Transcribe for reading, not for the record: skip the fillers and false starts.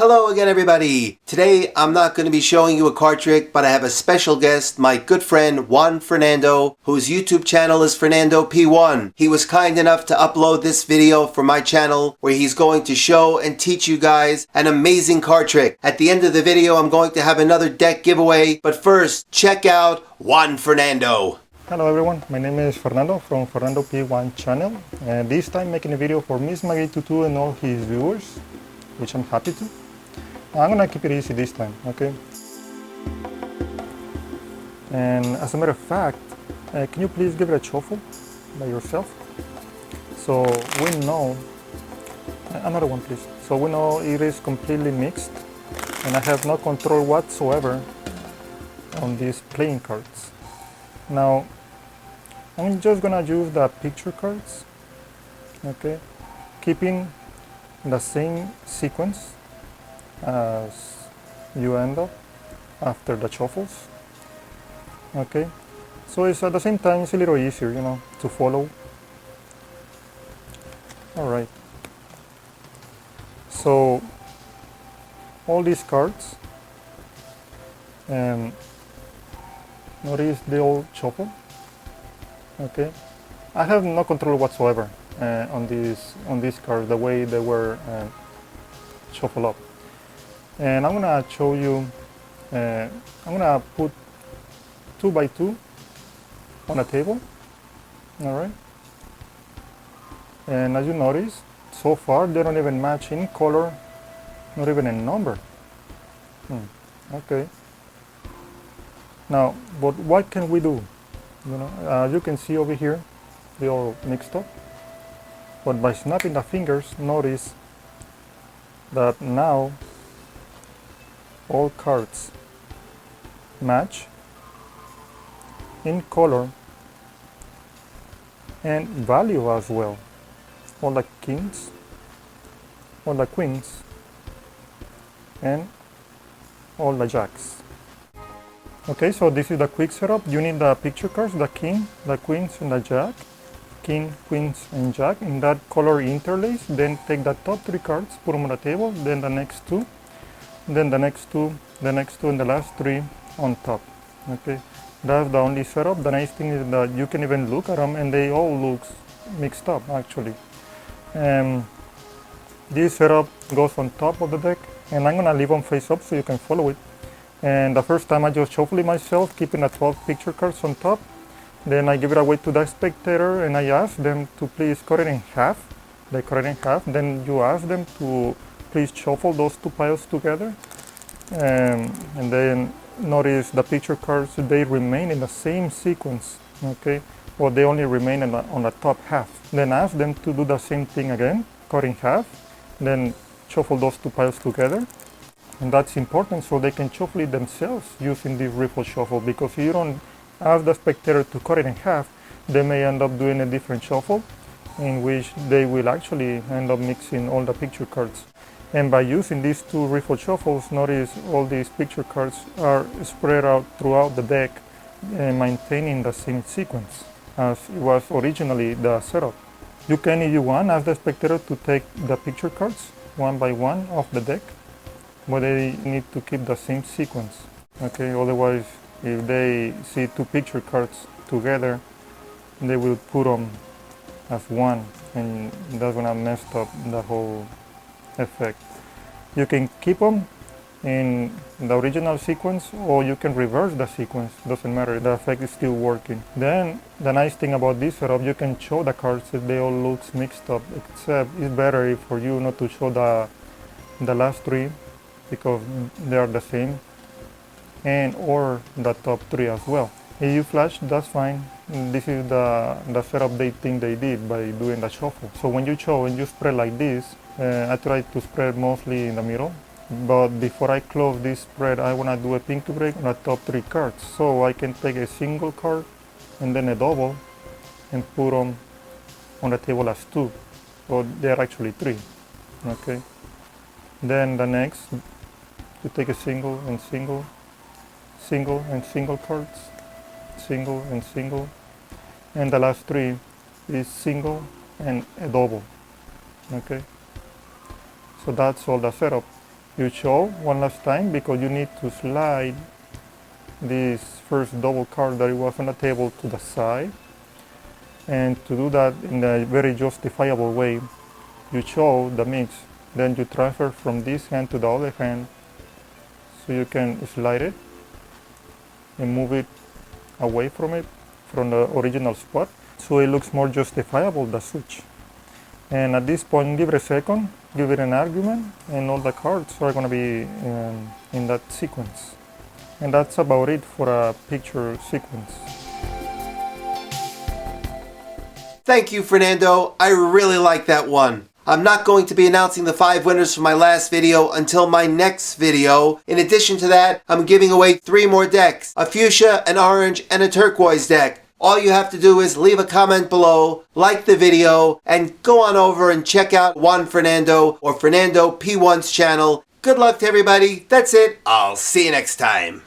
Hello again, everybody. Today I'm not going to be showing you a card trick, but I have a special guest, my good friend Juan Fernando, whose YouTube channel is Fernando P1. He was kind enough to upload this video for my channel where he's going to show and teach you guys an amazing card trick. At the end of the video I'm going to have another deck giveaway, but first check out Juan Fernando. Hello everyone, my name is Fernando from Fernando P1 channel, and this time making a video for Miss Maggie Tutu and all his viewers, which I'm happy to. I'm gonna keep it easy this time, okay? And as a matter of fact, can you please give it a shuffle by yourself? So we know, another one please. So we know it is completely mixed and I have no control whatsoever on these playing cards. Now, I'm just gonna use the picture cards, okay? Keeping the same sequence as you end up after the shuffles, okay? So it's at the same time it's a little easier, you know, to follow. All right. So all these cards, and notice they all shuffle, okay? I have no control whatsoever on these cards, the way they were shuffled up. And I'm gonna show you, I'm gonna put 2 by 2 on a table, all right? And as you notice, so far they don't even match in color, not even in number. Okay. Now, but what can we do? You know, as you can see over here, they all mixed up. But by snapping the fingers, notice that now all cards match in color and value as well. All the kings, all the queens, and all the jacks. Okay, so this is the quick setup. You need the picture cards, the king, the queens, and the jack. King, queens, and jack in that color interlace. Then take the top 3 cards, put them on the table, then the next 2, then the next 2, the next 2, and the last 3 on top. Okay, that's the only setup. The nice thing is that you can even look at them and they all look mixed up actually. This setup goes on top of the deck, and I'm gonna leave them face up so you can follow it. And the first time I just shuffle it myself, keeping the 12 picture cards on top. Then I give it away to the spectator and I ask them to please cut it in half. They cut it in half. Then you ask them to please shuffle those 2 piles together. And then notice the picture cards, they remain in the same sequence, okay? Or they only remain on the top half. Then ask them to do the same thing again, cut in half. Then shuffle those 2 piles together. And that's important so they can shuffle it themselves using this riffle shuffle, because if you don't ask the spectator to cut it in half, they may end up doing a different shuffle in which they will actually end up mixing all the picture cards. And by using these 2 riffle shuffles, notice all these picture cards are spread out throughout the deck and maintaining the same sequence as it was originally the setup. You can, if you want, ask the spectator to take the picture cards one by one off the deck, but they need to keep the same sequence, okay? Otherwise, if they see 2 picture cards together, they will put them as one, and that's gonna mess up the whole effect. You can keep them in the original sequence, or you can reverse the sequence, doesn't matter, the effect is still working. Then the nice thing about this setup, you can show the cards if they all look mixed up, except it's better for you not to show the last 3 because they are the same, and or the top 3 as well. If you flash, that's fine. This is the setup they think they did by doing the shuffle. So when you show and you spread like this, I try to spread mostly in the middle, but before I close this spread, I want to do a pink to break on the top 3 cards, so I can take a single card and then a double and put them on the table as 2, so they're actually 3, okay? Then the next, you take a single and single, single and single cards, single and single, and the last 3 is single and a double, okay? So that's all the setup. You show one last time because you need to slide this first double card that it was on the table to the side. And to do that in a very justifiable way, you show the mix. Then you transfer from this hand to the other hand so you can slide it and move it away from it, from the original spot, so it looks more justifiable, the switch. And at this point, give it a second, give it an argument, and all the cards are going to be in that sequence. And that's about it for a picture sequence. Thank you, Fernando. I really like that one. I'm not going to be announcing the 5 winners from my last video until my next video. In addition to that, I'm giving away 3 more decks, a fuchsia, an orange, and a turquoise deck. All you have to do is leave a comment below, like the video, and go on over and check out Juan Fernando or Fernando P1's channel. Good luck to everybody. That's it. I'll see you next time.